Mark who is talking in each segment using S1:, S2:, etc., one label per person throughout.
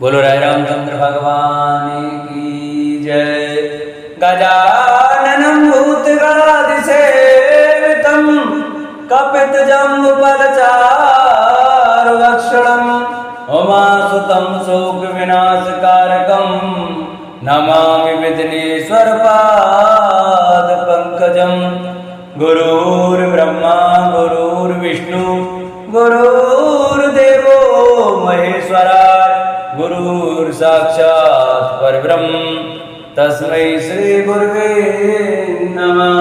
S1: बोलो राय रामचंद्र भगवान की जय। गजाननं भूतगणाधिसेवितं कपितजम्बुफलचारुभक्षणं उमासुतं शोकविनाशकारकं नमामि विघ्नेश्वरपादपङ्कजं। गुरुर्ब्रह्मा गुरुर्विष्णु गुरुर्देवो महेश्वरा गुरुर्साक्षात् परब्रह्म तस्मै श्री गुरुवे नमः।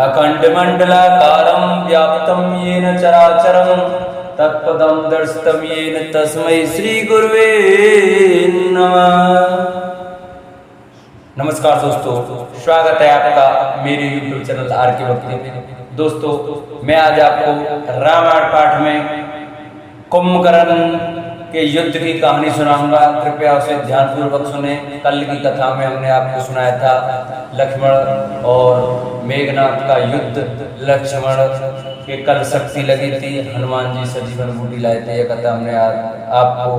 S1: अखण्डमण्डलाकारं व्याप्तं येन चराचरं तत्पदं दर्शितं येन तस्मै श्री गुरुवे नमः। नमस्कार दोस्तों, स्वागत है आपका मेरे YouTube चैनल आर के भक्ति में। दोस्तों, मैं आज आपको रामायण पाठ में कुंभकर्ण के युद्ध की कहानी सुनाऊंगा। कृपया उसे ध्यानपूर्वक सुने। कल की कथा में हमने आपको सुनाया था लक्ष्मण और मेघनाथ का युद्ध। लक्ष्मण के कल शक्ति लगी थी, हनुमान जी सजीवन बूटी लाए थे। यह कथा हमने आपको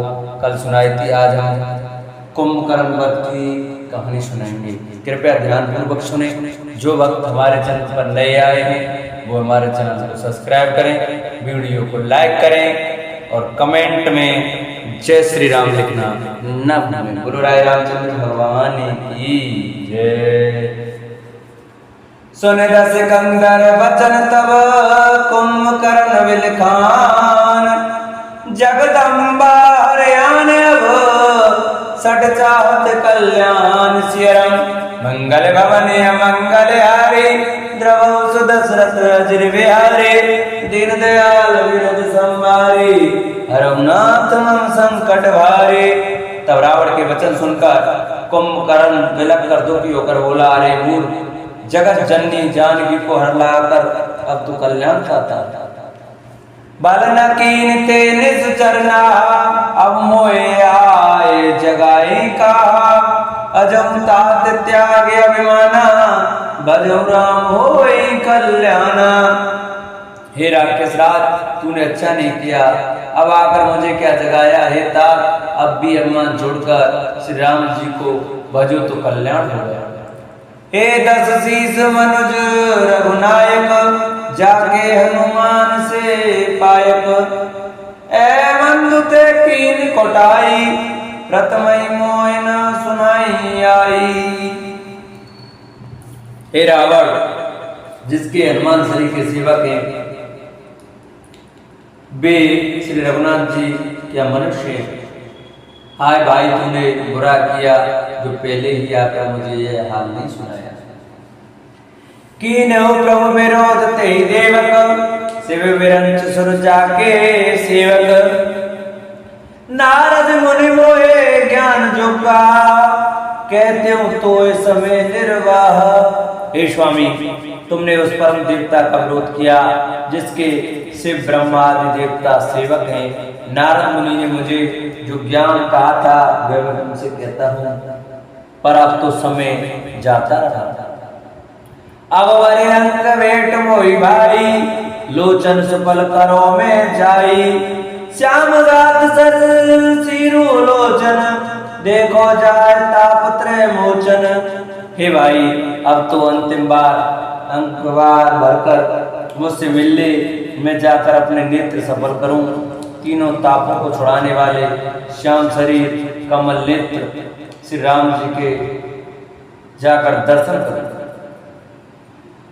S1: कल सुनाई थी। आज हम कुंभकर्ण वध की कहानी सुनाएंगे। कृपया ध्यानपूर्वक सुने। जो भक्त हमारे चैनल पर नए आए हैं वो हमारे चैनल को सब्सक्राइब करें, वीडियो को लाइक करें और कमेंट में जय श्री राम लिखना न भूलें। गुरु राय रामचंद्र भगवान की जय। सुन दस कंदर वचन तब कुंभकर्ण विलखान, जगदम्बा हरयान अब सट चाहत कल्याण सियरम। मंगल भवन मंगल हारे द्रवौ सुदशरथ अजिर विहारे, दीन दयाल विरद संवारे हरनाथ मम संकट भारे। तब रावण के वचन सुनकर कुंभकर्ण विलख कर दुखी होकर बोला, अरे मूर्ख, जगत जननी जानकी को हर लाकर अब तू कल्याण चाहता। बल न कीन ते निश्चरना, अब मोए आए जगाई का। अजम तात त्याग अभिमाना, भजो राम होई कल्याणा। हे राक्षस राज, तूने अच्छा नहीं किया, अब आकर मुझे क्या जगाया। हे तात, अब भी अभिमान जोड़कर श्री राम जी को भजो तो कल्याण हो गया। हे दस शीस मनुज रघुनायक, जाके हनुमान से पायक। ए बंधु ते कीन कोटाई, प्रथमई मोय न सुनाई आई। हे रावण, जिसके हनुमान श्री के सेवक हैं वे श्री रघुनाथ जी क्या मनुष्य हैं। हाय भाई, तूने बुरा किया जो पहले ही आकर मुझे यह हाल नहीं सुनाया। कीन्हु प्रभु विरोध ते देवक, शिव विरंच सुर जाके सेवक। नारद मुनि मोहे ज्ञान जोगा, कहते हूँ तो समय निर्वाह। हे स्वामी, तुमने उस परम देवता का विरोध किया जिसके शिव ब्रह्मा आदि देवता सेवक हैं। नारद मुनि ने मुझे जो ज्ञान कहा था वह मैं तुमसे कहता हूँ, पर अब तो समय जाता रहा। अब वरिहंक वेट मोहि भाई, लोचन सुफल करो में जाई। श्याम रात सर सीरू लोचन, देखो जाए ताप त्रय मोचन। हे भाई, अब तो अंतिम बार अंकवार भरकर मुझसे मिल ले, मैं जाकर अपने नेत्र सफल करूं। तीनों तापों को छुड़ाने वाले श्याम शरीर कमल नेत्र श्री राम जी के जाकर दर्शन करूं।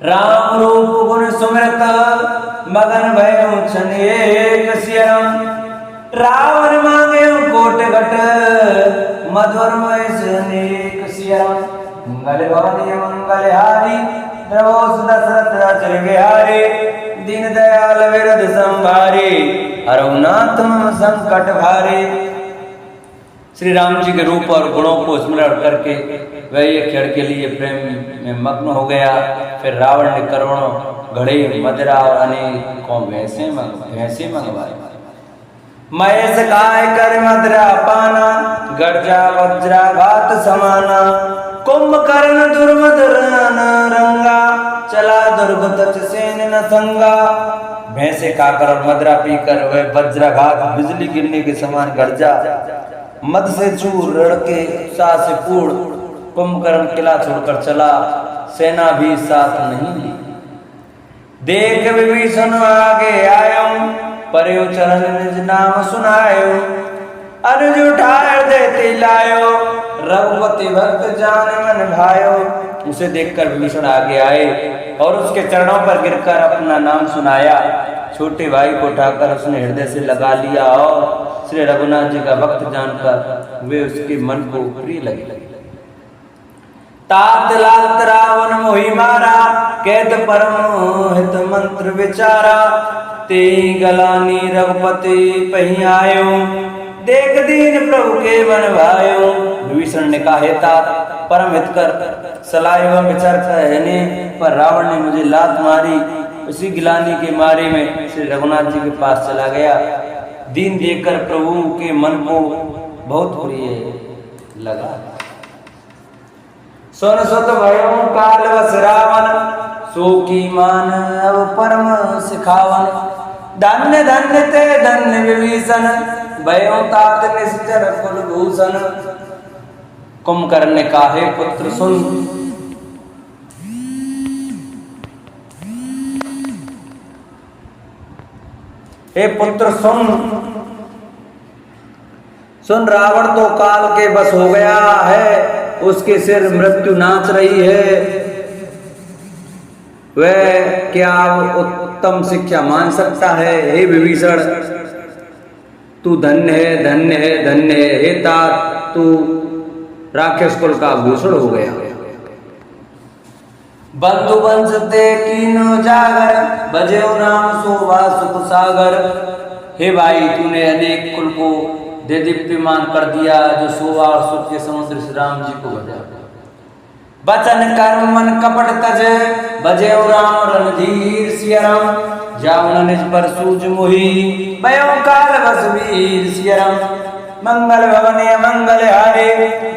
S1: राम रूप गुण सुमरत, मगन भयउ छन एक सियरम। रावण मांगे कोट घट, मधुर महेश अनेक सियरम। मंगल भवन मंगल हारी, द्रवौ सुदशरथ अजिर विहारे। दीन दयाल विरद संभारे, हरनाथ मम संकट भारे। श्री राम जी के रूप और गुणों को स्मरण करके वह एक क्षण के लिए प्रेम में मग्न हो गया। फिर रावण ने करोड़ों घड़े मदिरा और अनेकों भैंसे मंगवाए। महेश काय कर मदिरा पाना, गर्जा वज्राघात समाना। कुंभकर्ण दुर्मदन रंगा, चला दुर्ग तच सेन न संगा। भैंसे खाकर और मदरा पीकर वह वज्राघात बिजली गिरने के समान गर्जा मद से चूर रण के उत्साह से पूर्ण कुंभकर्ण किला छोड़कर चला, सेना भी साथ नहीं ली। देख विभीषण आगे आयो, परयो चरण निज नाम सुनायो। अनुज उठाए देते लायो, रघुपति भक्त जान मन भायो। उसे देखकर विभीषण आगे आए और उसके चरणों पर गिरकर अपना नाम सुनाया। छोटे भाई को उठाकर उसने हृदय से लगा लिया और श्री रघुनाथ जी का भक्त जानकर वे उसके मन को प्रिय लगे। तात लात रावण मोहि मारा, कहत परम हित मंत्र विचारा। ते गलानी रघुपति पही आयो, देख दीन प्रभु के मन भायो। विभीषण ने कहा, हे तात परम हित कर सलाह एवं विचार कहने पर रावण ने मुझे लात मारी। उसी गिलानी के मारे में श्री रघुनाथ जी के पास चला गया। दीन देखकर प्रभु के मन को बहुत प्रिय लगा। सुन सुत भयो काल वस रावण, सो की मान अब परम सिखावन। धन्य धन्य ते धन्य विभीषण, भयो तात निश्चर कुलभूषण। कुंभकर्ण ने कहा, हे पुत्र सुन, हे पुत्र सुन, सुन रावण तो काल के बस हो गया है, उसके सिर मृत्यु नाच रही है। वह क्या उत्तम शिक्षा मान सकता है? हे विभीषण तू धन्य है, धन्य है, धन्य है। हे तात तू राक्षस कुल का भूषण हो गया। बंधु वंश ते कीनो जागर, बजेऊ नाम शोभा सुख सागर। हे भाई तूने अनेक कुल को दे दीप्यमान कर दिया, जो शोभा और सुख के समुद्र श्री राम जी को बजा। बचन कर्म मन कपट तज, बजेऊ राम रणधीर सिया राम। जाऊन निज पर सूझ मोहि, भयो काल बस वीर सिया राम। मंगल भवने मंगल हारे,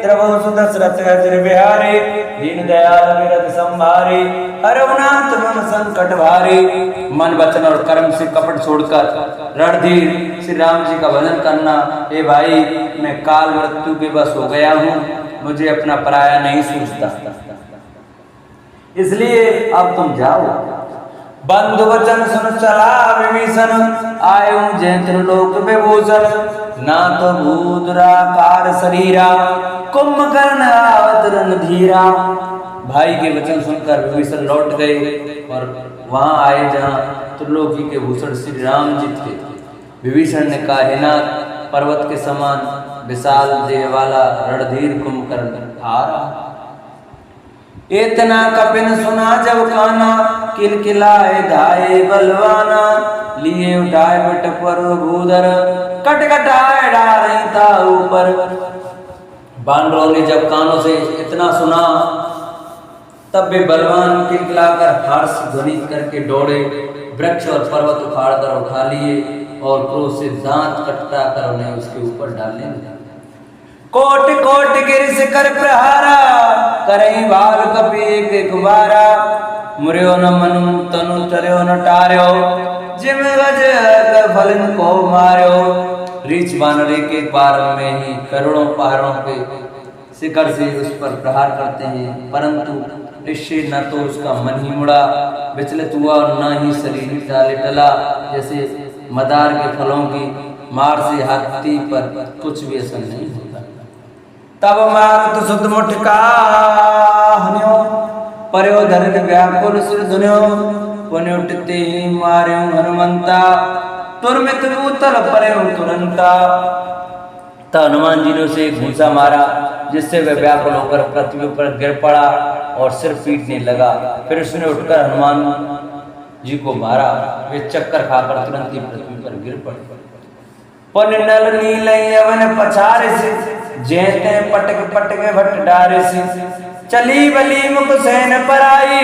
S1: द्रवहु सुदशरथ अजर बिहारे। दीन दयाल विरद संभारे, हरहुनाथ मम संकट भारे। मन वचन और कर्म से कपट छोड़कर रणधीर श्री राम जी का भजन करना। हे भाई मैं काल मृत्यु के बस हो गया हूँ, मुझे अपना पराया नहीं सूझता, इसलिए अब तुम जाओ। बंधु वचन सुन चला विभीषण, आयु जय लोक विभूषण। ना तो भूदरा कार शरीरा, कुंभकर्ण आवत रणधीरा। भाई के वचन सुनकर विभीषण लौट गए और वहां आए जहां त्रिलोकी के भूषण श्री राम जी थे। विभीषण ने कहा, हे नाथ पर्वत के समान विशाल देह वाला रणधीर कुंभकर्ण आ रहा। इतना कपिन सुना जब काना, किलकिलाए धाये बलवाना। लिए उठाए बट पर भूधर, कटकटाए डाले था ऊपर। बानरों ने जब कानों से इतना सुना तब वे बलवान किलकिलाकर हर्ष ध्वनि करके दौड़े। वृक्ष और पर्वत उखाड़ कर उठा लिए और क्रोध से दांत कटता कर उन्हें उसके ऊपर डालने लगे। कोट कोट गिर से कर प्रहारा, करई भाग कपि एक एक बारा। मुर्यो न मनु तनु चर्यो न टार्यो, जिम गज फलन को मार्यो। रीछ बानर एक एक बार में ही करोड़ों पहाड़ों के शिखर से उस पर प्रहार करते हैं, परंतु इससे न तो उसका मन ही मुड़ा, विचलित हुआ और न ही शरीर डाले टला। जैसे मदार के फलों की मार से हाथी पर कुछ भी असर नहीं होता। तब मारुत सुत मुठका हन्यो, पर्यो धरित व्याकुल सिर धुन्यो। पुण्य उठते ही मार्यो हनुमंता, तुरमित भूतल पर्यो तुरंता। तब हनुमान जी ने उसे एक घूंसा मारा, जिससे वह व्याकुल होकर पृथ्वी पर गिर पड़ा और सिर पीटने लगा। फिर उसने उठकर हनुमान जी को मारा, वे चक्कर खाकर तुरंत ही पृथ्वी पर गिर पड़े। पुण्य नल नील यवन पछारे से, जेते पटक पटक भट डारे से। चली बली मुख सैन पर आई,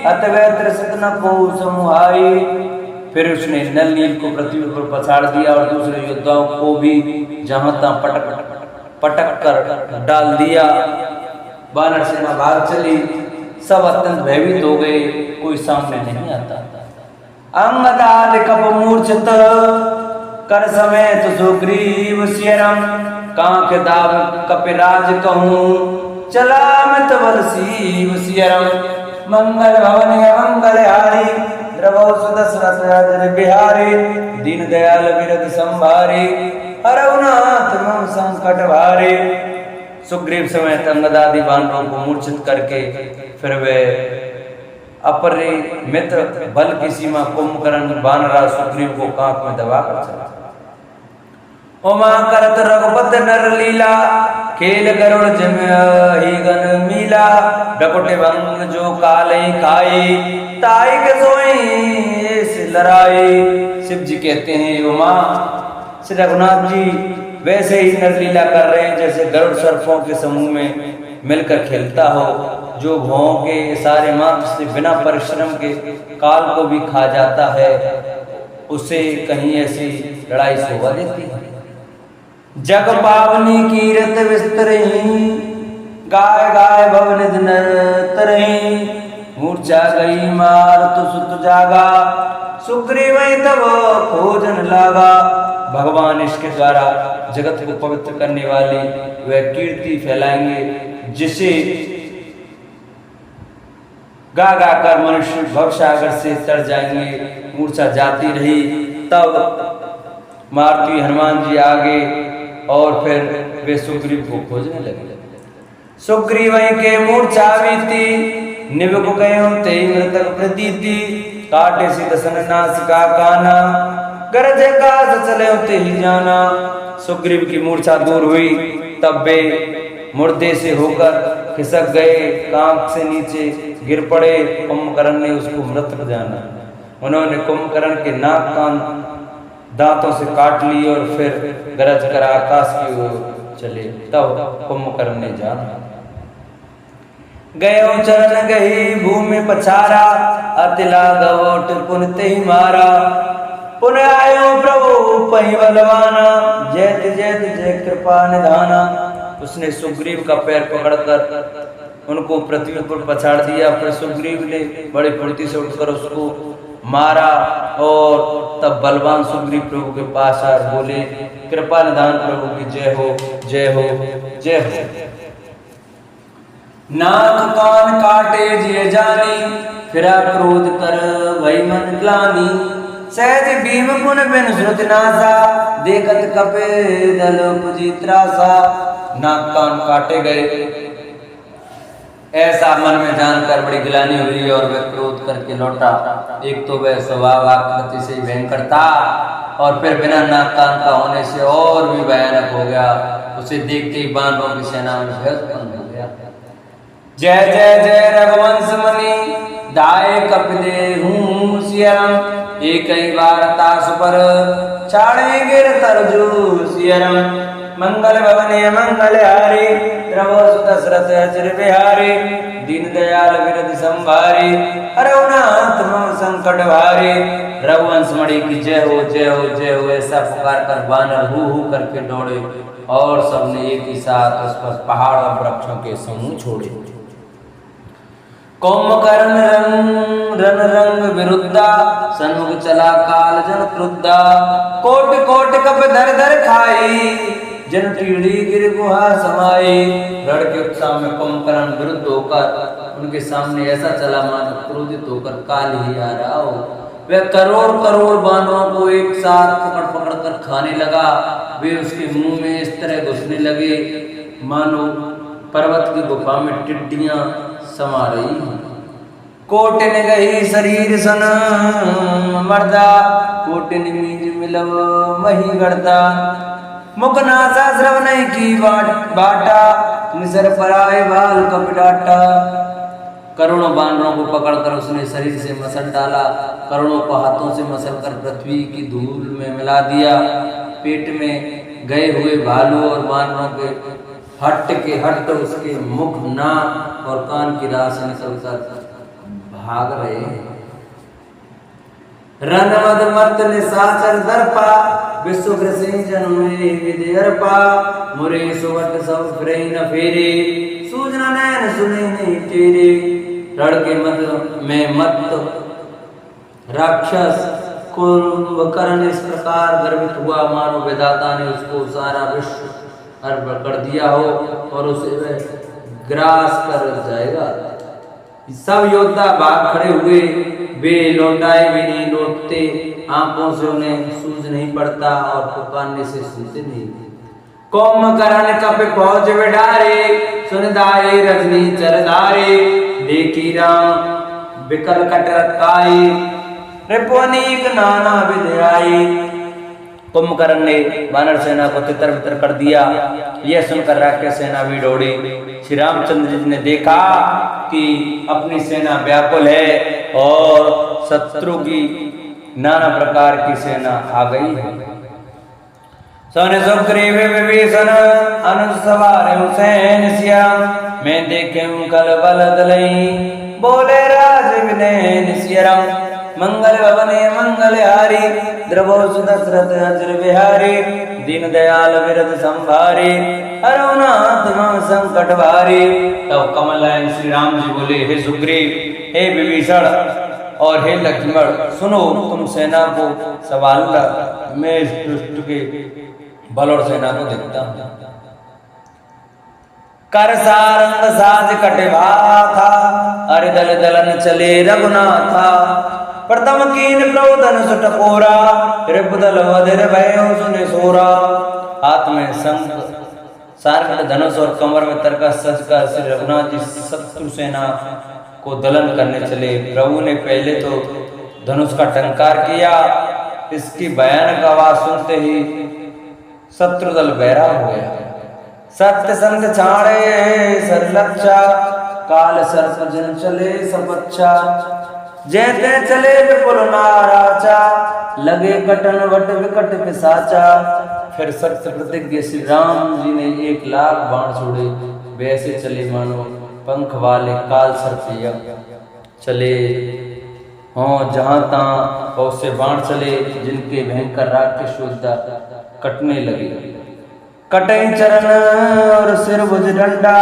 S1: अतवे त्रसित न को समुहाई। फिर उसने नल नील को पृथ्वी पर पछाड़ दिया और दूसरे योद्धाओं को भी जहां तहां पटक कर डाल दिया। वानर सेना भाग चली, सब अत्यंत भयभीत हो गए, कोई सामने नहीं आता। अंगदाद कप मूर्छित, कर समेत सुग्रीव सियरम। कांख दाव कपिराज कहूँ चला मैं तबल सीव सियरम मंगल भवन मंगल हारी द्रवो सुदशरथ राजन बिहारी दीन दयाल विरद संभारी हरउनाथ मम संकट भारी। सुग्रीव समेत अंगदादि वानरों को मूर्छित करके फिर वे अपने मित्र बल की सीमा कुंभकर्ण वानरा सुग्रीव को कांख में दबाकर चला। उमा करत रघुपत नर लीला खेल गरुड़ जम ही गन मीला डकुटे भंग जो काले खाई ताई के सोई से लड़ाई। शिव जी कहते हैं उमा श्री रघुनाथ जी वैसे ही नरलीला कर रहे हैं जैसे गरुड़ सर्पों के समूह में मिलकर खेलता हो, जो भौं के सारे मात्र से बिना परिश्रम के काल को भी खा जाता है, उसे कहीं ऐसी लड़ाई शोभा देती है। जग पावनी कीरत विस्तरही गाय गाय भवन तरही मूर्छा गई मार तो सुत जागा सुग्रीव तब खोजन लागा। भगवान इसके द्वारा जगत को पवित्र करने वाली वह कीर्ति फैलाएंगे जिसे गा गा कर मनुष्य भवसागर से तर जाएंगे। मूर्छा जाती रही तब मारुति हनुमान जी आगे और फिर वे सुग्रीव को खोजने लगे। सुग्रीव के मूर्छा बीती निवक गयो ते मृतक प्रतीति काटे सी दसन नासिका काना गरज का चले ते ही जाना। सुग्रीव की मूर्छा दूर हुई तब वे मुर्दे से होकर खिसक गए, कांख से नीचे गिर पड़े। कुंभकर्ण ने उसको मृतक जाना। उन्होंने कुंभकर्ण के नाक कान दांतों से काट ली और फिर गरज कर आकाश की ओर चले। तब कुंभकर्ण ने जाना गयो चरण गही भूमि पछारा अतिला गवोट पुन ते मारा। पुनः आयो प्रभु पहि बलवाना जैत जैत जय कृपा निधाना। उसने सुग्रीव का पैर पकड़कर उनको पृथ्वी पर पछाड़ दिया। फिर सुग्रीव ने बड़ी फुर्ती से उठकर उसको मारा और तब बलवान सुग्रीव प्रभु के पास आ बोले कृपा निधान प्रभु की जय हो जय हो जय हो। नाक कान काटे जिय जानी फिरा क्रोध कर वही मन ग्लानी। सहज भीम पुन बिन श्रुति नासा देखत कपे दल पुजी त्रासा। नाक कान काटे गए ऐसा मन में जानकर बड़ी गिलानी हुई और वह क्रोध करके लौटा। एक तो वह स्वभाव आकृति से भयंकर था और फिर बिना नाक कान का होने से और भी भयानक हो गया। उसे देखते ही बानरों की सेना में भय उत्पन्न हो गया। जय जय जय रघुवंश मणि दाय कपिदे हूँ सियरम एक ही बार तास पर छाड़े गिर तरजू सियरम। मंगल भवन मंगल हारी द्रवो सुदशरथ अचर बिहारी दीन दयाल विरद संभारी हरउनाथ मम संकट भारी। रघुवंश मणि की जय हो जय हो जय हो ऐसा पुकार कर बानर हु करके दौड़े और सबने एक ही साथ उस पर पहाड़ और वृक्षों के समूह छोड़े। कुंभकर्ण रन रंग विरुद्धा सन्मुख चला काल जन क्रुद्धा। कोट कोट कप धर धर खाई जन टीढ़ी गिर गुहा समाई। रण के उत्साह में कुंभकर्ण विरुद्ध होकर उनके सामने ऐसा चला मानो क्रोधित होकर काल ही आ रहा हो। वह करोड़ करोड़ बानरों को एक साथ पकड़ पकड़ कर खाने लगा। वे उसके मुंह में इस तरह घुसने लगे मानो पर्वत की गुफा में टिड्डियां समा रही। कोटिन गई शरीर सन मर्दा कोटिन मीज मिलव मही गड़ता। मुख नासा श्रव नहीं की बाटा निसर पराए बाल कपडाटा। करोड़ों बानरों को पकड़कर उसने शरीर से मसल डाला। करोड़ों को हाथों से मसल कर पृथ्वी की धूल में मिला दिया। पेट में गए हुए भालू और बानरों के हट उसके मुख नाक और कान की राह से निकलकर भाग रहे हैं। रन मद मत निशाचर दर्पा विश्व सिंह जन्मे विदर्पा। मुरे सुवट सब फिरे न फेरे सूजना नैन सुने नहीं तेरे। रण के मत में मत राक्षस कुंभकर्ण इस प्रकार गर्वित हुआ मानो विधाता ने उसको सारा विश्व हड़बड़ कर दिया हो और उसे वह ग्रास कर जाएगा। सब योद्धा भाग खड़े हुए, वे लौटाए भी नहीं लौटते, आंखों से उन्हें सूझ नहीं पड़ता और पुकारने से सूझते नहीं। कुंभकर्ण कप पहुंच बिडारे, सुनदाए रजनी चरदारे, देखी राम विकल कटरकाई, रिपुअनीक नाना विद्याई। कुंभकर्ण ने वानर सेना को तितर बितर कर दिया। यह सुनकर राक्षस सेना भी दौड़ी। श्री रामचंद्र जी ने देखा कि अपनी सेना व्याकुल है और शत्रु की नाना प्रकार की सेना आ गई है। सोने सुग्रीव विभीषण अनुज सवार हुसैन सिया, मैं देखे कल बल दलई, बोले राज विनय सियरम, मंगल भवने मंगल हारी, द्रवो सुदशरथ अजर बिहारी, दीन दयाल विरद संभारी, अरुणाथ मम संकट भारी। तब कमल नयन श्री राम जी बोले, हे सुग्रीव, हे विभीषण और हे लक्ष्मण, सुनो, तुम सेना को सवाल कर, मैं इस दुष्ट के बल और सेना को देखता हूं। कर सारंग साज कटिभा था, अरे दल दलन चले रघुनाथा, प्रथम कीन प्रोदन सुटकोरा, रिपुदल वधिर भयो सुने सोरा। हाथ में शंख सारंग धनुष और कमर में तरकस सजकर श्री रघुनाथ जी शत्रु सेना को दलन करने चले। प्रभु ने पहले तो धनुष का टंकार किया, इसकी भयानक आवाज सुनते ही शत्रु दल बहरा हो गया। सत्य संत छाड़े सरलक्षा, काल सर्प जन चले सपच्छा, जैते चले विपुल नाराचा, लगे कटन वट विकट पिसाचा। फिर सत्य प्रतिज्ञ श्री राम जी ने 1,00,000 बाण छोड़े, वैसे चले मानो पंख वाले काल सर्प चले हों, जहां तहां बहुत से बाण चले, जिनके भयंकर राक्षस योद्धा कटने लगे। कटई चरण और सिर भुज डंडा,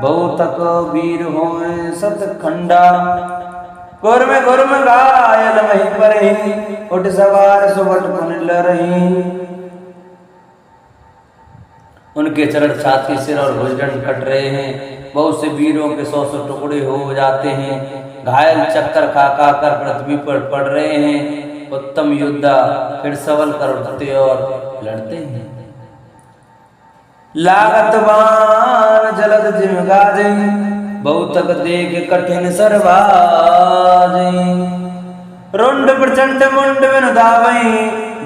S1: बहुतक वीर होए सतखंडा, गुरम घायल वहीं पर ही, उठ सवार सुबट पुनिल रही। उनके चरण छाती सिर और भुजदंड कट रहे हैं, बहुत से वीरों के 100 टुकड़े हो जाते हैं, घायल चक्कर खा खा कर पृथ्वी पर पड़ रहे हैं। उत्तम योद्धा फिर सबल कर उठते और लड़ते हैं। लागत बाण जलद जिम गाजे, बहुतक देख कठिन सरबाजे, रुंड प्रचंड मुंड बिन दावई,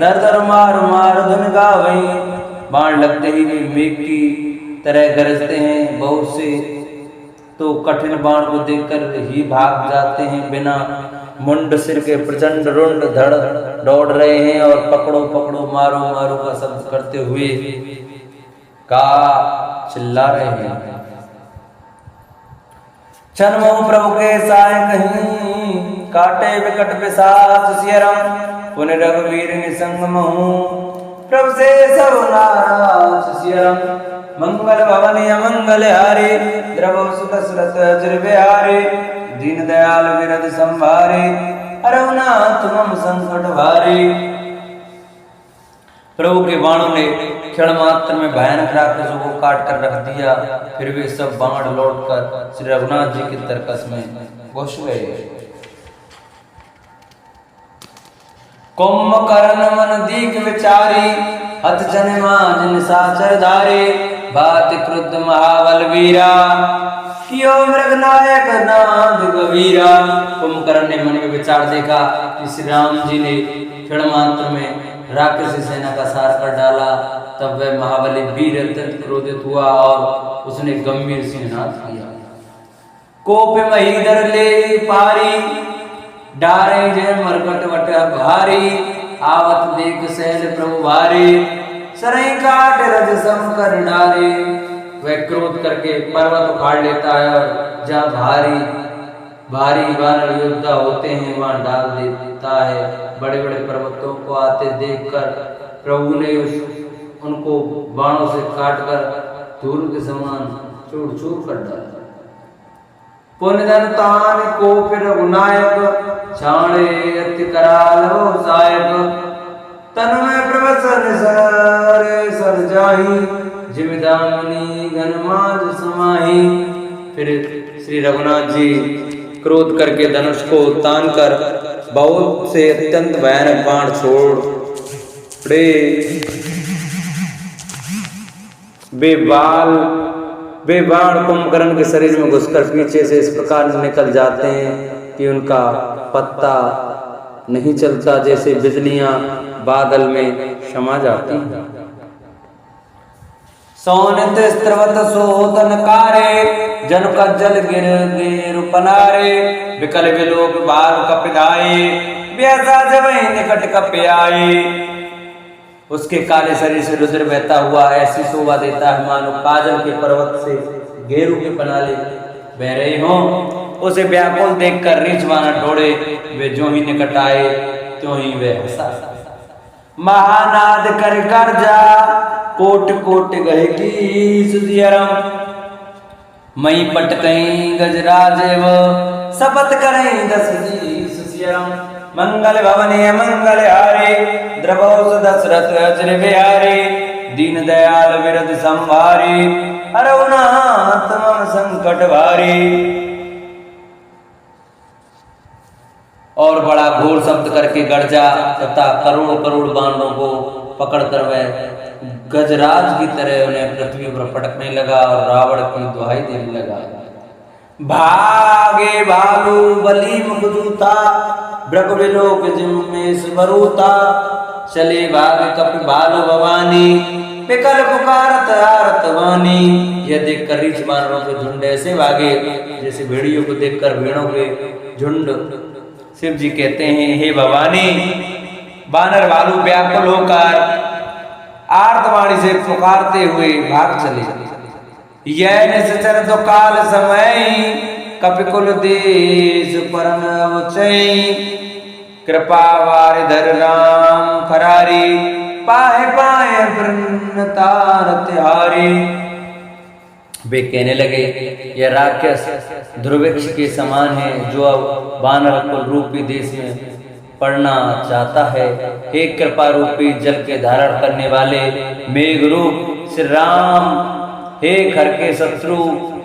S1: दर दर मार मार धुन गावई। बाण लगते ही वे मेघ की तरह गरजते हैं, बहुत से तो कठिन बाण को देखकर ही भाग जाते हैं। बिना मुंड सिर के प्रचंड रुंड धड़ दौड़ रहे हैं और पकड़ो पकड़ो मारो मारो का शब्द करते हुए का चिल्ला रहे हैं। छनमो प्रभु के साय कहीं, काटे विकट पिशाच सियरम, पुन रघुवीर निसंग महू, प्रभु से सब नाराज सियरम। मंगल भवन अमंगल हारे, द्रवो सुदशरथ अजर बिहारे, दीन दयाल विरद संभारे, रघुनाथ मम संकट भारे। प्रभु के बाणों ने क्षण मात्र में भयानक राक्षसों को काट कर रख दिया। फिर वे सब बाण लौटकर श्री रघुनाथ जी के तरकस में घुस गए। कुंभकर्ण मन दीख विचारी, हत जनमा जिन साचर धारे, बात क्रुद्ध महाबल वीरा, कियो मृग नायक नाद गवीरा। कुंभकर्ण ने मन में विचार देखा कि श्री राम जी ने क्षण मात्र में राक्षसी सेना का सार कर डाला। तब वह महाबली वीर अत्यंत क्रोधित हुआ और उसने गंभीर सिंहनाद किया। कोप महीधर ले पारी, डारे जय मरकट वट भारी, आवत देख सहज प्रभु भारी, सरई काट रज सम कर डारे। वह क्रोध करके पर्वत उखाड़ लेता है और जहाँ भारी भारी वानर योद्धा होते हैं वहां डाल देता है। बड़े बड़े पर्वतों को आते देखकर प्रभु ने उनको बाणों से काटकर धूल के समान चूर चूर कर डाला। पुनदन तान को फिर रघुनायक, छाणे अति कराल सायक, तन में प्रवसन सारे सर जाही, जिमिदामनी घनमाज समाही। फिर श्री रघुनाथ जी क्रोध करके धनुष को तान कर बहुत से अत्यंत भयानक बाण छोड़ पड़े। वे बाण कुंभकर्ण के शरीर में घुसकर पीछे से इस प्रकार निकल जाते हैं कि उनका पत्ता नहीं चलता, जैसे बिजलियां बादल में समा जाती हैं। सोनित स्त्रवत सोतन कारे, जन कज्जल गिर गिर पनारे। विकल विलोक बाल कपिधाए, ब्यासा जब निकट कपे आए। उसके काले शरीर से रुद्र बहता हुआ ऐसी शोभा देता है मानो काजल के पर्वत से घेरू के पनाले बह रहे हों। उसे व्याकुल देखकर रीछ माना दौड़े, वे जो ही निकट आए त्यों ही वे हंसा। महानाद कर जा कोट कोट गहे की सुधियरम, मई पटकई गजराजेव शपथ करें दस जी सुधियरम। मंगल भवने मंगल हारे, द्रवौ दशरथ अजर बिहारे। दीन दयाल विरद संभारे, हरउनाथ मम संकट भारे। और बड़ा घोर शब्द करके गर्जा तथा करोड़ करोड़ बाणों को पकड़कर वह गजराज की तरह उन्हें पृथ्वी पर पटकने लगा और रावण की दुहाई देने लगा। भागे भालू बली मुखदूता, ब्रग विलोक जिम्मेश बरूता। चले भाग कपि भालू भवानी, विकल पुकारत आरत वानी। यह देखकर रीछ बानरों के झुंड ऐसे भागे जैसे भेड़ियों को देखकर भेड़ों के झुंड। शिव जी कहते हैं, हे भवानी, बानर भालू व्याकुल होकर आर्तवाणी से पुकारते हुए भाग चले। यह निश्चर तो काल समय, कपिकुल देश परम उचई। कृपा वारिधर राम खरारी, पाए पाए तार तिहारी। वे कहने लगे, यह राक्षस ध्रुवृक्ष के समान है जो अब बानर कुल रूपी देश में पढ़ना चाहता है। हे कृपा रूपी जल के धारण करने वाले मेघ रूप श्री राम, हे खर के शत्रु,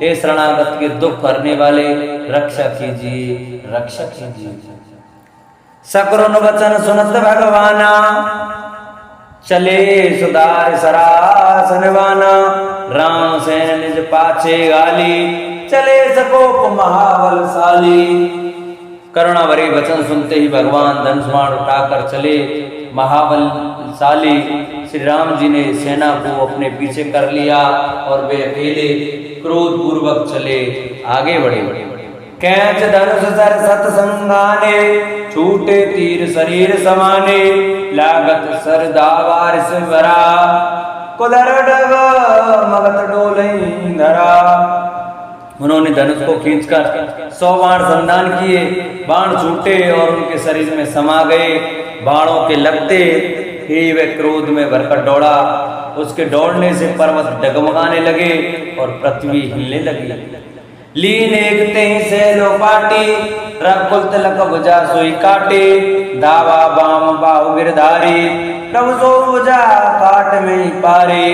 S1: हे शरणागत के दुख हरने वाले, रक्षा कीजिए रक्षा कीजिए। सकरुन वचन सुनत भगवाना, चले सुधार सरासनवाना। राम सेन निज पाछे गाली, चले सकोप महाबलशाली। करुणा भरे वचन सुनते ही भगवान धनुष बाण उठाकर चले। महाबलशाली श्री राम जी ने सेना को अपने पीछे कर लिया और वे अकेले क्रोध पूर्वक चले आगे बढ़े। कैच धनुष सर सत संगाने, छूटे तीर शरीर समाने। लागत सर दावार से भरा, कुदर डग मगत डोलई धरा। उन्होंने धनुष को खींचकर 100 बाण संधान किए। बाण छूटे और उनके शरीर में समा गए। बाणों के लगते ही वे क्रोध में भरकर दौड़ा। उसके दौड़ने से पर्वत डगमगाने लगे और पृथ्वी हिलने लगी। लीन एकते ही से लो पाटी, रकुल तिलक भुजा सोई काटे। दावा बाम बाहु गिरधारी, प्रभु सो भुजा काट में ही पारे।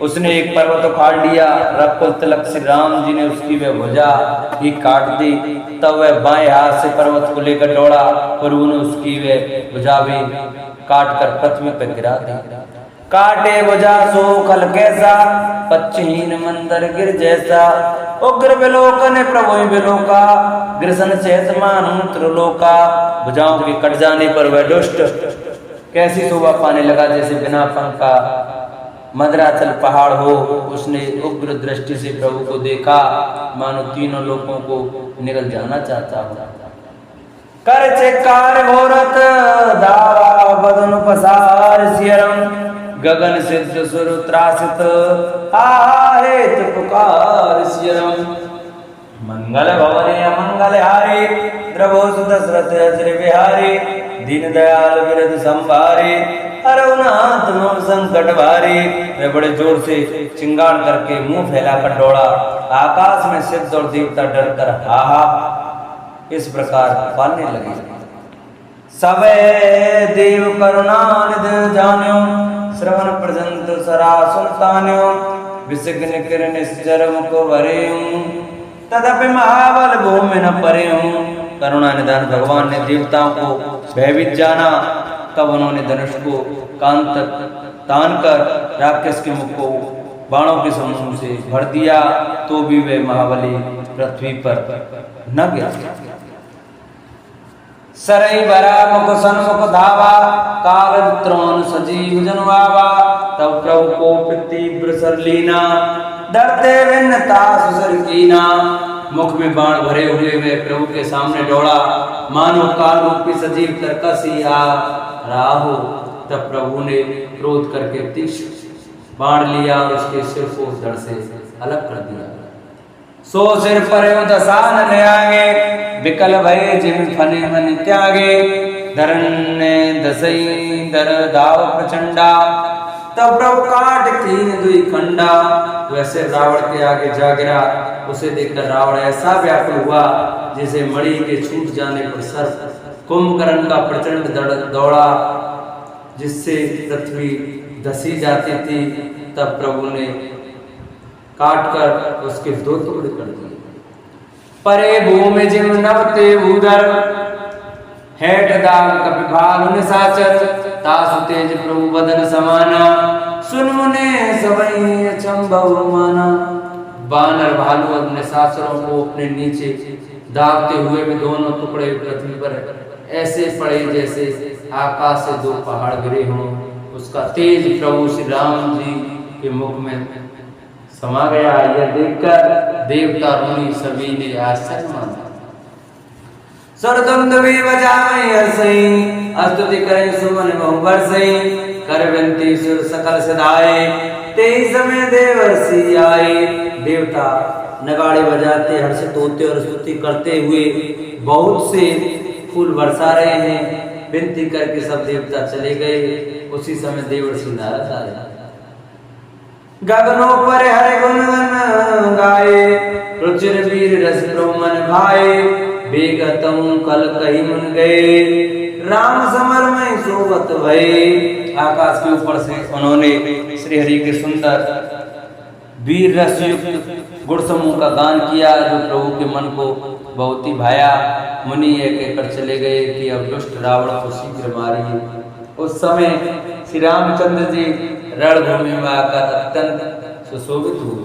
S1: उसने एक पर्वत उखाड़ लिया। रकुल तिलक श्री राम जी ने उसकी वह भुजा ही काट दी। तब वह बाएं हाथ से पर्वत को लेकर दौड़ा, प्रभु ने उसकी वह भुजा भी काट कर पृथ्वी पर गिरा दी। काटे भुजा सो कल कैसा, पक्षहीन मंदर गिर जैसा। उग्र विलोकन प्रभु विलोका, ग्रसन चेत मानु त्रिलोका। भुजाओं के कट जाने पर वह दुष्ट कैसी शोभा पाने लगा जैसे बिना पंख का मदराचल पहाड़ हो। उसने उग्र दृष्टि से प्रभु को देखा, मानो तीनों लोगों को निगल जाना चाहता हो। कर चिकार घोरत दावा बदन पसार सियरम। गगन सिद्ध सुर त्रासित आहेत पुकार सियरम। मंगल भवने अमंगल हारे, द्रवो दशरथ अजर बिहारे। दीन दयाल विरद संभारे, हरउनाथ मम संकट भारे। वे बड़े जोर से चिंगार करके मुंह फैलाकर दौड़ा। आकाश में सिद्ध और देवता डर कर हा हा इस प्रकार पालने लगे। सबे देव करुणा निधि जान्यो, श्रवण पर्यंत सरा सुल्तान्यो, विषग्न किर निश्चर मुख भरेऊं, तदपि महाबल भूमि न परेऊं। करुणा निधान भगवान ने देवताओं को भयभीत जाना, तब उन्होंने धनुष को कान तक तान कर राक्षस के मुख को बाणों के समूह से भर दिया, तो भी वे महाबली पृथ्वी पर न गिरा। सरई भरा मुख सन्मुख धावा, काल त्रोण सजीव जनवावा, तब प्रभु को तीव्र सर लीना, डरते विन्नता सुसर कीना। मुख में बाण भरे हुए वे प्रभु के सामने दौड़ा, मानो काल रूपी सजीव तरकसी आ रहा हो। तब प्रभु ने क्रोध करके तीक्ष्ण बाण लिया और उसके सिर को धड़ से अलग कर दिया। सो सिर पर दसान ले आगे, विकल भय जिम फने मन त्यागे, धरन ने दसई दर दाव प्रचंडा, तब प्रभु काट कीन दुई खंडा। वैसे रावण के आगे जा गिरा, उसे देखकर रावण ऐसा व्याकुल हुआ जैसे मणि के छूट जाने पर सर्प। कुंभकर्ण का प्रचंड दौड़ा, जिससे पृथ्वी धसी जाती थी। तब प्रभु ने काटकर उसके दो टुकड़े कर दिए। परे भूमि जिम नवते भूधर, हेठ दाग कपिभाल निशाचर, तासु तेज प्रभु बदन समाना, सुन मुने सबई अचंभव माना। बानर भालू और निशाचरों को अपने नीचे दागते हुए भी दोनों टुकड़े पृथ्वी पर ऐसे पड़े जैसे आकाश से दो पहाड़ गिरे हों। उसका तेज प्रभु श्री राम जी के मुख में समा गया। यह देखकर देवता मुनि सभी ने आश्चर्य माना। सरदुंद भी बजाए हर्षई, स्तुति करें सुमन बहु बरसई, कर विनती सुर सकल सदाए, तेई समय देवर्षि आए। देवता नगाड़े बजाते हर्षित होते और स्तुति करते हुए बहुत से फूल बरसा रहे हैं। विनती करके सब देवता चले गए। उसी समय देवर्षि नारद आए। गगनों पर हरे गुण गाए, रुचिर वीर रस प्रभु मन भाए, बेगतम कल कही मन गए, राम समर में सोबत भये। आकाश के ऊपर से उन्होंने श्री हरि के सुंदर वीर रस युक्त गुण समूह का गान किया, जो प्रभु के मन को बहुत ही भाया। मुनि यह कहकर चले गए कि अब दुष्ट रावण को शीघ्र मारिए। उस समय श्री रामचंद्र जी रणभूमि में आकर अत्यंत सुशोभित हुए।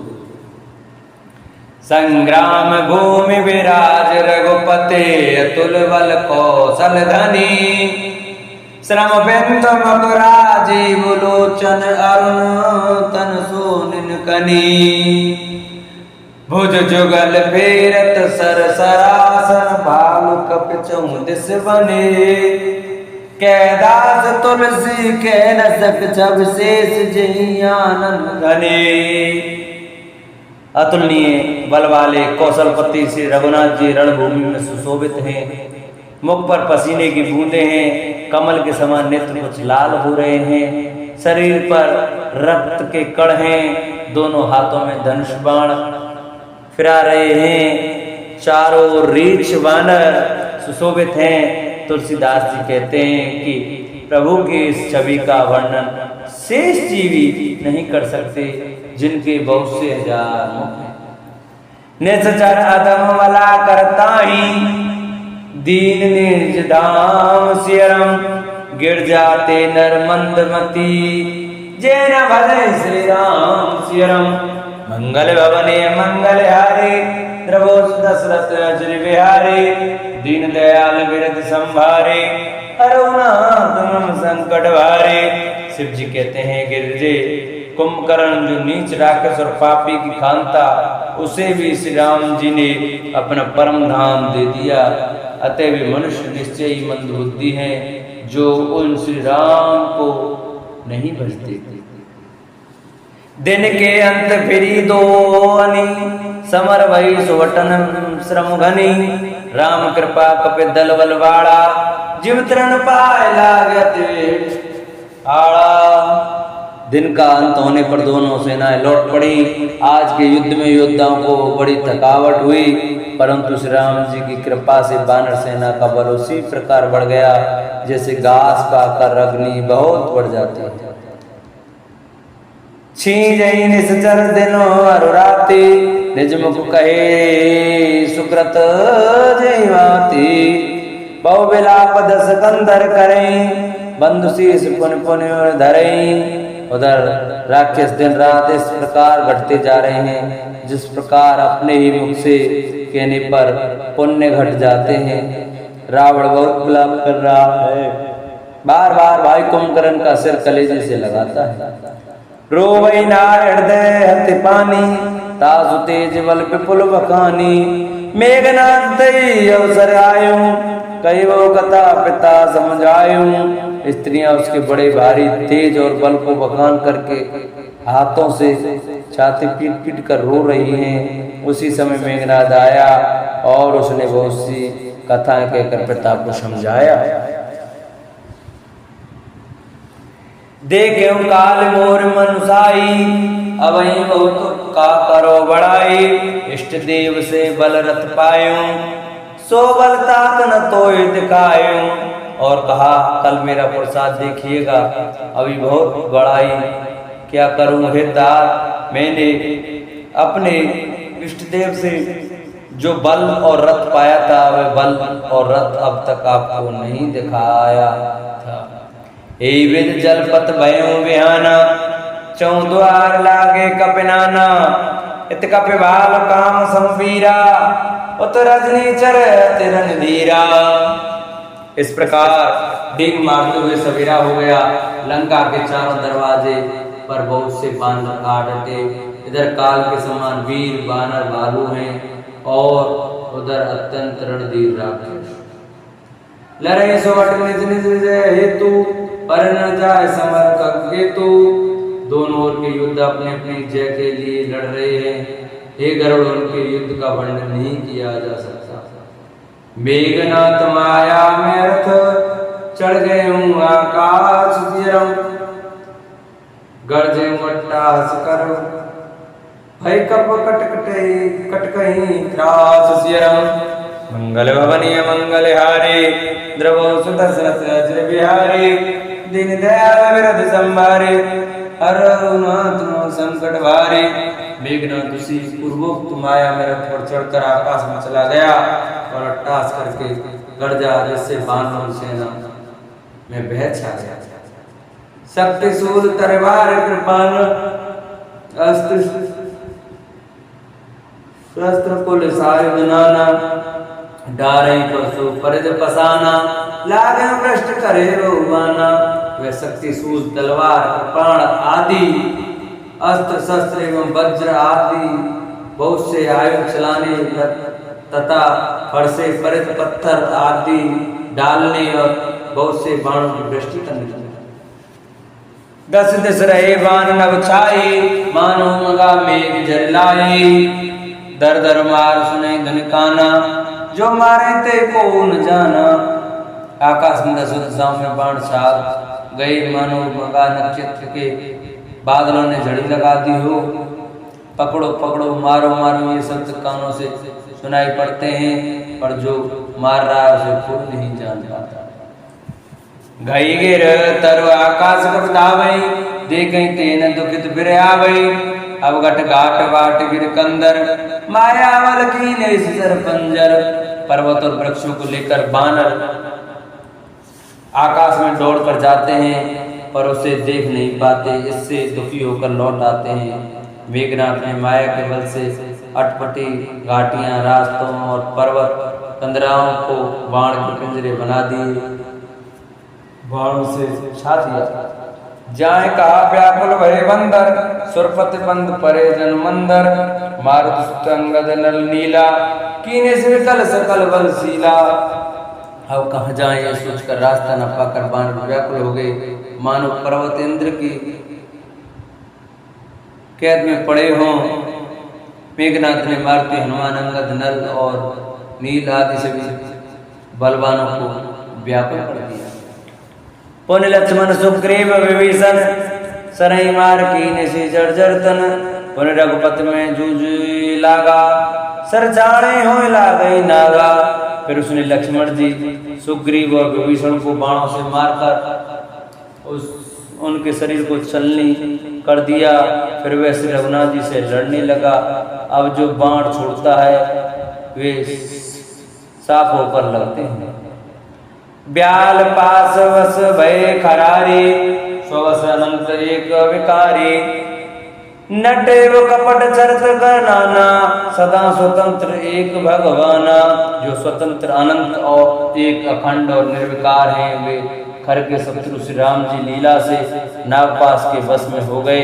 S1: संग्राम भूमि विराज रघुपते, अतुल बल कौशल धनी, श्रम बिंद मकुरा जीव लोचन, अरुण तन सोनिन कनी। भुज जुगल फेरत सर सरासन, भालु कपिचौ दिस बने, कैदास तुलसी के न सक जब शेष जही आनंद घने। अतुलनीय बल वाले कौशलपति श्री रघुनाथ जी रणभूमि में सुशोभित हैं। मुख पर पसीने की बूंदें हैं, कमल के समान नेत्र कुछ लाल हो रहे हैं, शरीर पर रक्त के कण हैं, दोनों हाथों में धनुष बाण फिरा रहे हैं, चारों ओर रीछ वानर सुशोभित हैं। तुलसीदास जी कहते हैं कि प्रभु की इस छवि का वर्णन शेष जीवी नहीं कर सकते, जिनके बहुत से हजार मुख हैं। निश्चर अधम वाला करताही, दीन निज धाम सियरम, गिर जाते नर मंदमती, जैन भले श्री राम सियरम। मंगल भवने मंगल हारे, प्रभु दशरथ अजर बिहारे, दीन दयाल विरद संभारे, अरुणातम संकट भारे। शिव जी कहते हैं गिरजे कुंभकर्ण जो नीच राक्षस और पापी की खानता, उसे भी श्री राम जी ने अपना परम धाम दे दिया। अतः वे मनुष्य निश्चय ही मंद बुद्धि हैं, जो उन श्री राम को नहीं भजते। दिन के अंत फिरी दो अनी, समर भई सुवटन श्रम घनी, राम कृपा कपि दल बलवाड़ा, जिव तृण पाए लागत आड़ा। दिन का अंत होने पर दोनों सेनाएं लौट पड़ी। आज के युद्ध में योद्धाओं को बड़ी थकावट हुई। परंतु श्री राम जी की कृपा से वानर सेना का बल उसी प्रकार बढ़ गया जैसे घास पाकर अग्नि बहुत बढ़ जाती है। छींजई निश्चर दिनो अरु राति, निज मुख कहे सुकृत जयवाति। बहु विलाप दस कंधर करें, बंधु शीस पुन पुन धरें। उधर राक्षस दिन रात इस प्रकार घटते जा रहे हैं जिस प्रकार अपने ही मुख से कहने पर पुण्य घट जाते हैं। रावण बहुत विलाप कर रहा है, बार बार भाई कुंभकर्ण का सिर कलेजे से लगाता है। रोवई नार हृदय हति पानी, तासु तेज बल विपुल बखानी। मेघनाथ दई अवसर आयो, कई वो कथा पिता समझायूं। स्त्रियां उसके बड़े भारी तेज और बल को बखान करके हाथों से छाती पीट पीट कर रो रही हैं। उसी समय मेघनाथ आया और उसने बहुत सी कथाएं कहकर पिता को समझाया। देखे काल मोर मनुसाई, अवहीं बहुत का करो बड़ाई। इष्ट देव से बल रथ पायूं, सो बल तात न तोय दिखायूं। और कहा कल मेरा प्रसाद देखिएगा, अभी बहुत बड़ाई क्या करूं हे तात। मैंने अपने इष्ट देव से जो बल और रथ पाया था वह बल और रथ अब तक आपको नहीं दिखाया था। हे विद जलपत भयो विहाना, चौद्वार लागे कपिनाना। इत कपिबाल काम संवीरा, उत रजनी चर तिरन धीरा। इस प्रकार दिन मारते हुए सवेरा हो गया। लंका के चारों दरवाजे पर बहुत से बानर आ डटे। इधर काल के समान वीर बानर भालू हैं और उधर अत्यंत रणधीर राक्षस। लड़े सोवट निज निज जय हेतु, पर न जाए समर केतु। दोनों ओर के युद्ध अपने अपनी जय के लिए लड़ रहे हैं। हे गरुड़, उनके युद्ध का वर्णन नहीं किया जा सकता। मेघनाथ माया में रथ, चढ़ गए हूँ आकाश जिरम। गर्जे मट्टास कर, भय कप कटकहीं त्रास सियरम। मंगल भवनीय मंगल हारे, द्रवो सुदर्शन अजर बिहारी। दीन दयाल विरध संभारे, हरनाथ संकट भारे। मेघनाथ उसी पूर्वोक्त माया में रथ पर चढ़कर आकाश में चला गया और अट्टास करके गर्जा जिससे वानर सेना में भय छा गया। शक्ति सूल तलवार कृपाण, अस्त्र शस्त्र कुल सायुध नाना। डारे परसु परिध पसाना, लागे भ्रष्ट करे रोवाना। वह शक्ति सूल तलवार कृपाण आदि अस्त्र शस्त्र एवं वज्र आदि बहुत से आयुध चलाने तथा फरसे परिध पत्थर आदि डालने और बहुत से बाणों की वृष्टि करने। 10 दिस रहे बाण नभ छाई, मानो मगा मेघ जल लाई। दर दर मार सुने धनकाना, जो मारे ते को न जाना। आकाश में 10 दिशाओं में बाण छा गए, मानो मगा नक्षत्र के बादलों ने झड़ी लगा दी हो। पकड़ो पकड़ो, मारो मारो, ये शब्द कानों से सुनाई पड़ते हैं, पर जो मार रहा है उसे खुद नहीं जान पाता। घई गिर तरु आकाश कपदावई, देखें तेन दुखित बिर आवई। अब घट घाट वाट गिर कंदर, मायावल की ने सर पंजर। पर्वत और वृक्षों को लेकर बानर आकाश में दौड़ कर जाते हैं पर उसे देख नहीं पाते। इससे दुखी होकर लौट आते हैं। मेघनाथ ने माया के बल से अटपटी घाटियां, रास्तों और पर्वत कंदराओं को बाण के पिंजरे बना दिए, बाणों से छा दिया। जाए कहा व्याकुल भय बंदर, सुरपति बंद परे जन मंदर। मारुत सुत अंगद नल नीला, कीने से कल सकल बल सीला। अब कहाँ जाए ये सोचकर रास्ता न पाकर बानर व्याकुल हो गए, मानो पर्वत इंद्र की कैद में पड़े हों। मेघनाथ ने मारुति, हनुमान, अंगद, नल और नील आदि सभी बलवानों को व्याकुल कर दिया। पुन लक्ष्मण सुग्रीव विभीषण, सरई मार कीने से जर्जर तन। पुन रघुपति में जूझ लागा, सरचाणे हो लागई नागा। फिर उसने लक्ष्मण जी सुग्रीव और विभीषण को बाणों से मारकर उनके शरीर को छलनी कर दिया। फिर वह श्री रघुनाथ जी से लड़ने लगा। अब जो बाण छोड़ता है वे साफ होकर लगते हैं। ब्याल पास वस भय खरारी, स्वस अनंत एक विकारी। नटेव कपट चरित कर नाना, सदा स्वतंत्र एक भगवाना। जो स्वतंत्र अनंत और एक अखंड और निर्विकार हैं, वे खर के शत्रु श्री राम जी लीला से नागपाश के वश में हो गए,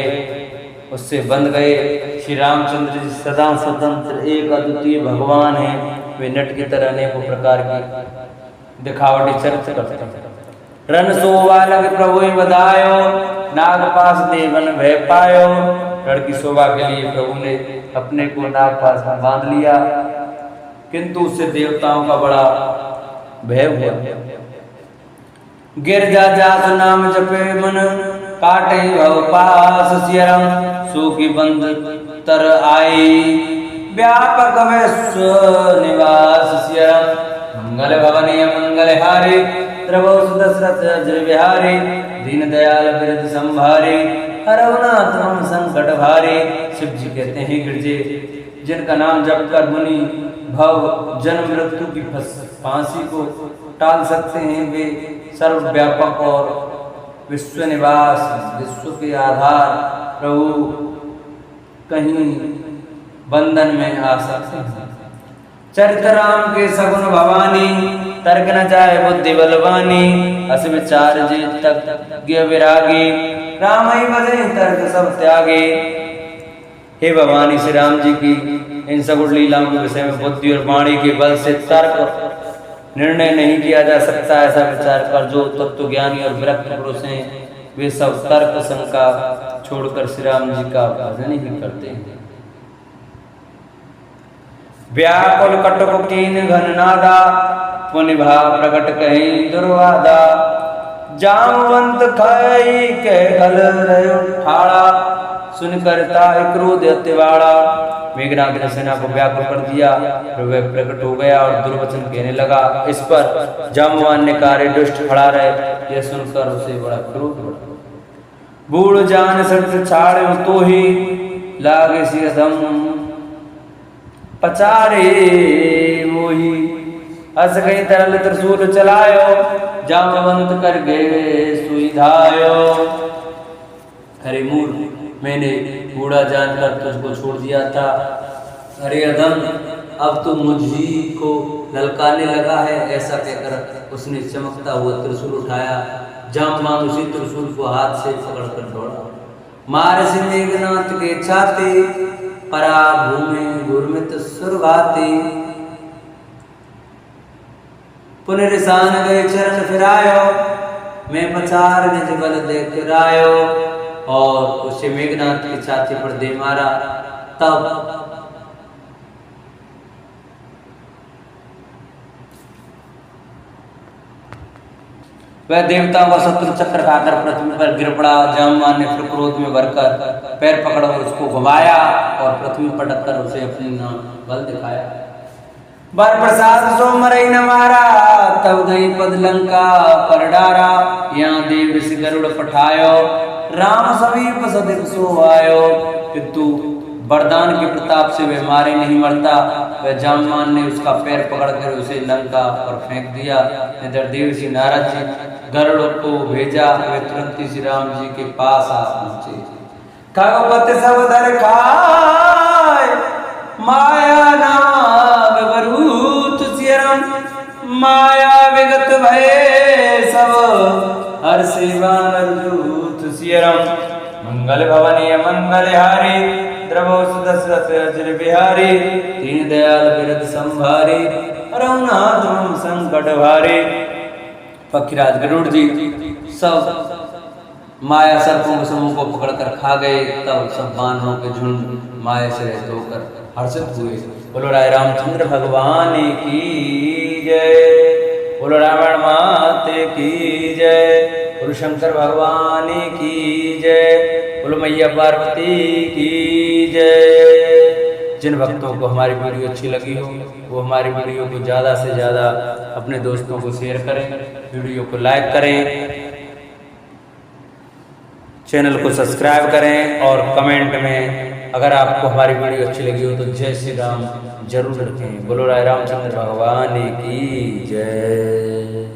S1: उससे बंध गए। श्री रामचंद्र जी सदा स्वतंत्र एक अद्वितीय भगवान हैं। वे नट की तरह अनेकों प्रकार की दिखावटी चरित्र करते हैं। रन शोभा लग प्रभु बधायो, नागपाश देवन भय पायो। रण की शोभा के लिए प्रभु ने अपने को नागपाश में बांध लिया, किंतु उससे देवताओं का बड़ा भय हुआ। गिरजा जास नाम जपे मन, काटे भव पास सियरम। सूखी बंद तर आई, व्यापक विश्व निवास सियरम। मंगल भवनीय मंगल हारे, प्रभु दशरथ अजर बिहारी। दीन दयाल बिरद संभारे, हरवनाथ हम संकट भारे। शिव जी कहते हैं गिरजे जिनका नाम जप कर मुनि भव जन्म मृत्यु की फांसी को टाल सकते हैं, वे सर्वव्यापक और विश्व निवास, विश्व के आधार प्रभु कहीं बंधन में आ सकते हैं। चरित राम के सगुन भवानी, तर्क न जाए बुद्धि बलवानी। अस विचार जे तक विरागी, राम ही भजे तर्क सब त्यागे। हे भवानी, श्री राम जी की इन सगुण लीलाओं के विषय में बुद्धि और वाणी के बल से तर्क निर्णय नहीं किया जा सकता। ऐसा विचार कर जो तत्व ज्ञानी और विरक्त पुरुष हैं, वे सब तर्क शंका छोड़कर श्री राम जी का भजन ही करते हैं। व्याकुल कटक कीन घन नादा, पुनिभा प्रकट कहीं दुर्वादा। जामवंत खाई के गल रहे ठाड़ा, सुन करता क्रोध अतिवाड़ा। मेघनाथ ने सेना को व्याकुल कर दिया, फिर वह प्रकट हो गया और दुर्वचन कहने लगा। इस पर जामवान ने कार्य दुष्ट खड़ा रहे, यह सुनकर उसे बड़ा क्रोध बढ़ा। बूढ़ जान सट छाड़ तो ही, लागे सियसम पचारे मोही। हस गई तरल त्रिशूल चलायो, जामवंत कर गए सुधायो। अरे मूर्ख, मैंने बूढ़ा जानकर तुझको छोड़ दिया था। अरे अधम, अब तो मुझी को ललकाने लगा है। ऐसा कहकर उसने चमकता हुआ त्रिशूल उठाया। जामवान उसी त्रिशूल को हाथ से पकड़कर दौड़ा। मार से मेघनाथ के छाते, परा भूमि गुरमित सुरभाती। पुनरिसान गए चरण फिरायो, मैं पचार निज बल देख रायो। और उसे मेघनाथ की छाती पर दे मारा। तब वह देवताओं का शत्रु चक्र खाकर पृथ्वी पर गिर पड़ा। जामवान ने फिर क्रोध में भरकर पैर पकड़कर उसको घुमाया और पृथ्वी पर टक्कर उसे अपनी बल दिखाया। बर प्रसाद सो मरई न मारा, तब गई पद लंका पर डारा। यहाँ देव ऋषि गरुड़ पठायो, राम समीप सदिव सो आयो। किंतु वरदान के प्रताप से वह मारे नहीं मरता। वह जामवान ने उसका पैर पकड़कर उसे लंका पर फेंक दिया। इधर देव ऋषि नारद जी गरुड़ को भेजा। वे तुरंत श्री राम जी के पास आ पहुंचे। खगपति सब धर खाए, माया नाग बरूथ सियरम। माया विगत भय सब, हर सेवानर दूत सियरम। मंगल भवनीय मंगल हारी, द्रवो दशरथ अजर बिहारी। दीन दयाल बिरद संभारी, रघुनाथ हम संकट भारी। पक्षीराज गरुड़ जी सब माया सर्पों के समूह को पकड़कर खा गए। तब सब बानरों के झुंड माया से रहित होकर हर्षित हुए। बोलो राय रामचंद्र भगवान की जय, बोलो रावण माते की जय, बोलो शंकर भगवान की जय, बोलो मैया पार्वती की जय। जिन भक्तों को हमारी वीडियो अच्छी लगी हो वो हमारी वीडियो को ज़्यादा से ज़्यादा अपने दोस्तों को शेयर करें, वीडियो को लाइक करें, चैनल को सब्सक्राइब करें और कमेंट में अगर आपको हमारी वीडियो अच्छी लगी हो तो जय श्री राम जरूर लिखें। बोलो राय रामचंद्र भगवान की जय।